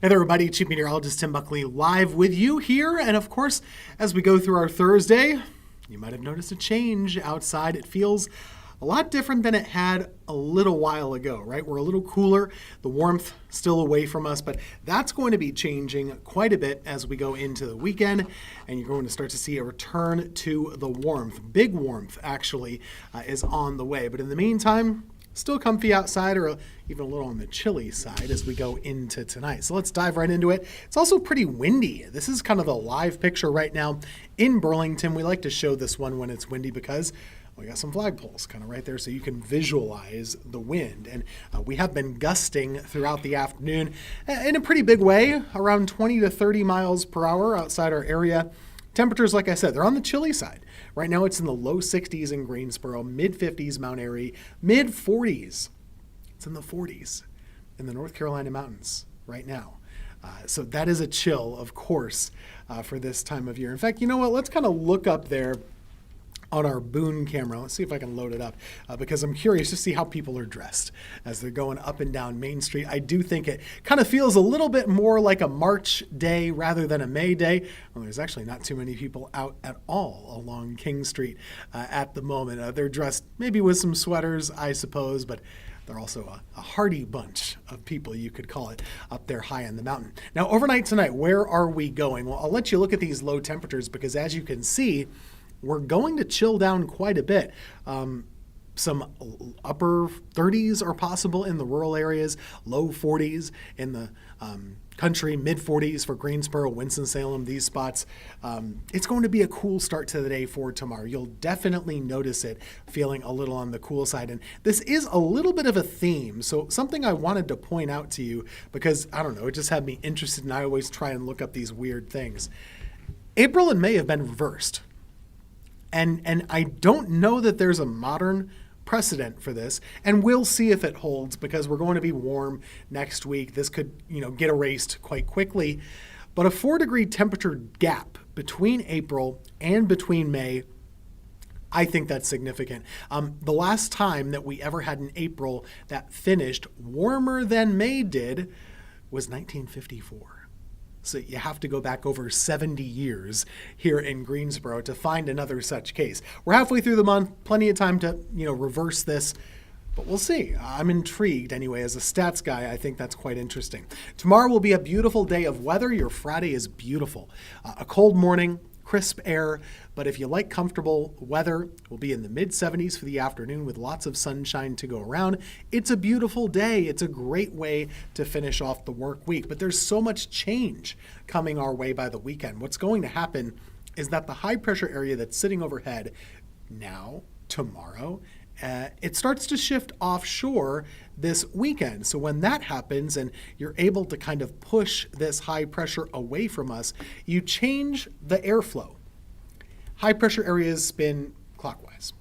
Hey there, everybody. Chief Meteorologist Tim Buckley live with you here. And of course, as we go through our Thursday, you might have noticed a change outside. It feels a lot different than it had a little while ago, right? We're a little cooler. The warmth still away from us, but that's going to be changing quite a bit as we go into the weekend. And you're going to start to see a return to the warmth. Big warmth, actually, is on the way. But in the meantime, still comfy outside, or even a little on the chilly side as we go into tonight. So let's dive right into it. It's also pretty windy. This is kind of a live picture right now in Burlington. We like to show this one when it's windy because we got some flagpoles kind of right there so you can visualize the wind. And we have been gusting throughout the afternoon in a pretty big way, around 20 to 30 miles per hour outside our area. Temperatures, like I said, they're on the chilly side. Right now it's in the low 60s in Greensboro, mid 50s Mount Airy, mid 40s. It's in the 40s in the North Carolina mountains right now. So that is a chill, of course, for this time of year. In fact, you know what? Let's kind of look up there on our Boone camera. Let's see if I can load it up because I'm curious to see how people are dressed as they're going up and down Main Street. I do think it kind of feels a little bit more like a March day rather than a May day. Well, there's actually not too many people out at all along King Street at the moment. They're dressed maybe with some sweaters, I suppose, but they're also a hardy bunch of people, you could call it, up there high on the mountain. Now, overnight tonight, where are we going? Well, I'll let you look at these low temperatures because as you can see, we're going to chill down quite a bit. Some upper 30s are possible in the rural areas, low 40s in the country, mid 40s for Greensboro, Winston-Salem, these spots. It's going to be a cool start to the day for tomorrow. You'll definitely notice it feeling a little on the cool side. And this is a little bit of a theme. So something I wanted to point out to you because, I don't know, it just had me interested and I always try and look up these weird things. April and May have been reversed. And I don't know that there's a modern precedent for this, and we'll see if it holds because we're going to be warm next week. This could, get erased quite quickly. But a 4-degree temperature gap between April and between May, I think that's significant. The last time that we ever had an April that finished warmer than May did was 1954. So you have to go back over 70 years here in Greensboro to find another such case. We're halfway through the month, plenty of time to, reverse this, but we'll see. I'm intrigued anyway. As a stats guy, I think that's quite interesting. Tomorrow will be a beautiful day of weather. Your Friday is beautiful. A cold morning, crisp air, but if you like comfortable weather, we'll be in the mid 70s for the afternoon with lots of sunshine to go around. It's a beautiful day. It's a great way to finish off the work week, but there's so much change coming our way by the weekend. What's going to happen is that the high pressure area that's sitting overhead now, tomorrow, it starts to shift offshore this weekend. So when that happens and you're able to kind of push this high pressure away from us, you change the airflow. High pressure areas spin clockwise.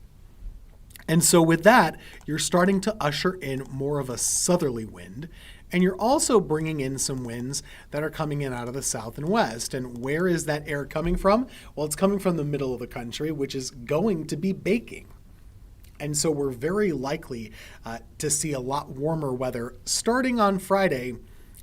And so with that, you're starting to usher in more of a southerly wind. And you're also bringing in some winds that are coming in out of the south and west. And where is that air coming from? Well, it's coming from the middle of the country, which is going to be baking. And so we're very likely to see a lot warmer weather starting on Friday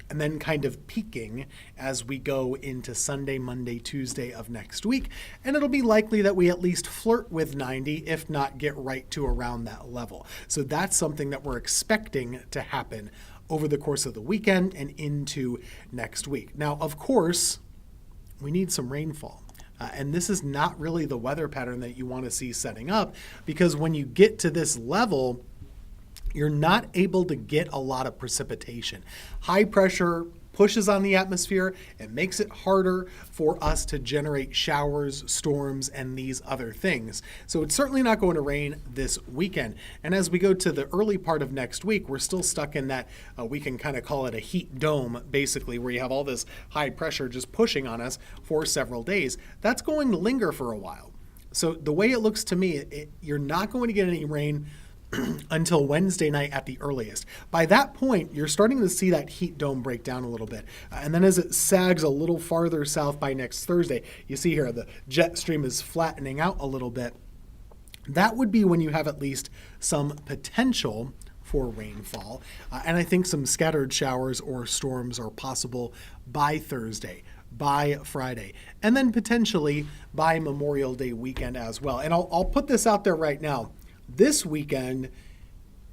and then kind of peaking as we go into Sunday, Monday, Tuesday of next week. And it'll be likely that we at least flirt with 90, if not get right to around that level. So that's something that we're expecting to happen over the course of the weekend and into next week. Now, of course, we need some rainfall. And this is not really the weather pattern that you want to see setting up because when you get to this level, you're not able to get a lot of precipitation. High pressure pushes on the atmosphere. It makes it harder for us to generate showers, storms, and these other things. So it's certainly not going to rain this weekend. And as we go to the early part of next week, we're still stuck in that, we can kind of call it a heat dome, basically, where you have all this high pressure just pushing on us for several days. That's going to linger for a while. So the way it looks to me, you're not going to get any rain until Wednesday night at the earliest. By that point, you're starting to see that heat dome break down a little bit. And then as it sags a little farther south by next Thursday, you see here the jet stream is flattening out a little bit. That would be when you have at least some potential for rainfall. And I think some scattered showers or storms are possible by Thursday, by Friday, and then potentially by Memorial Day weekend as well. And I'll put this out there right now. This weekend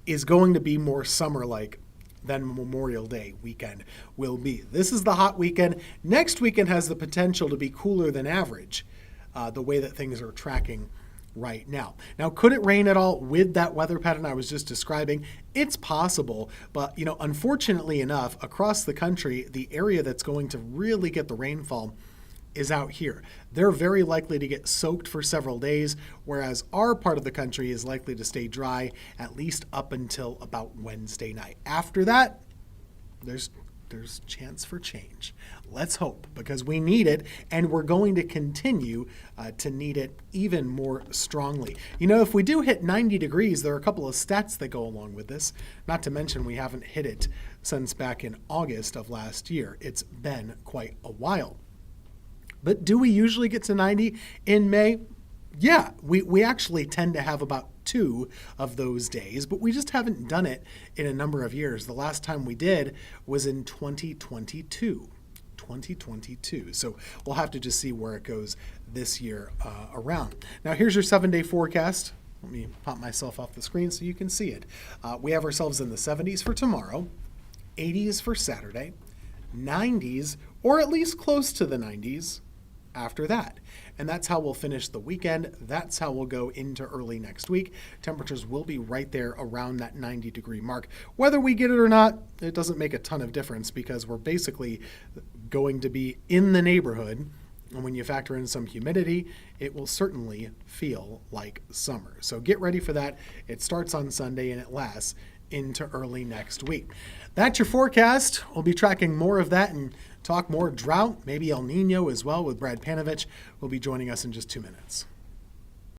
is going to be more summer-like than Memorial Day weekend will be. This is the hot weekend. Next weekend has the potential to be cooler than average, the way that things are tracking right now. Now, could it rain at all with that weather pattern I was just describing? It's possible, but unfortunately enough, across the country, the area that's going to really get the rainfall is out here. They're very likely to get soaked for several days, whereas our part of the country is likely to stay dry at least up until about Wednesday night. After that, there's chance for change. Let's hope, because we need it, and we're going to continue to need it even more strongly. If we do hit 90 degrees, there are a couple of stats that go along with this. Not to mention we haven't hit it since back in August of last year. It's been quite a while. But do we usually get to 90 in May? Yeah, we actually tend to have about 2 of those days, but we just haven't done it in a number of years. The last time we did was in 2022. So we'll have to just see where it goes this year around. Now here's your 7-day forecast. Let me pop myself off the screen so you can see it. We have ourselves in the 70s for tomorrow, 80s for Saturday, 90s, or at least close to the 90s after that. And that's how we'll finish the weekend. That's how we'll go into early next week. Temperatures will be right there around that 90-degree mark. Whether we get it or not, it doesn't make a ton of difference, because we're basically going to be in the neighborhood. And when you factor in some humidity, it will certainly feel like summer. So get ready for that. It starts on Sunday and it lasts into early next week. That's your forecast. We'll be tracking more of that and talk more drought, maybe El Nino as well, with Brad Panovich. Will be joining us in just 2 minutes.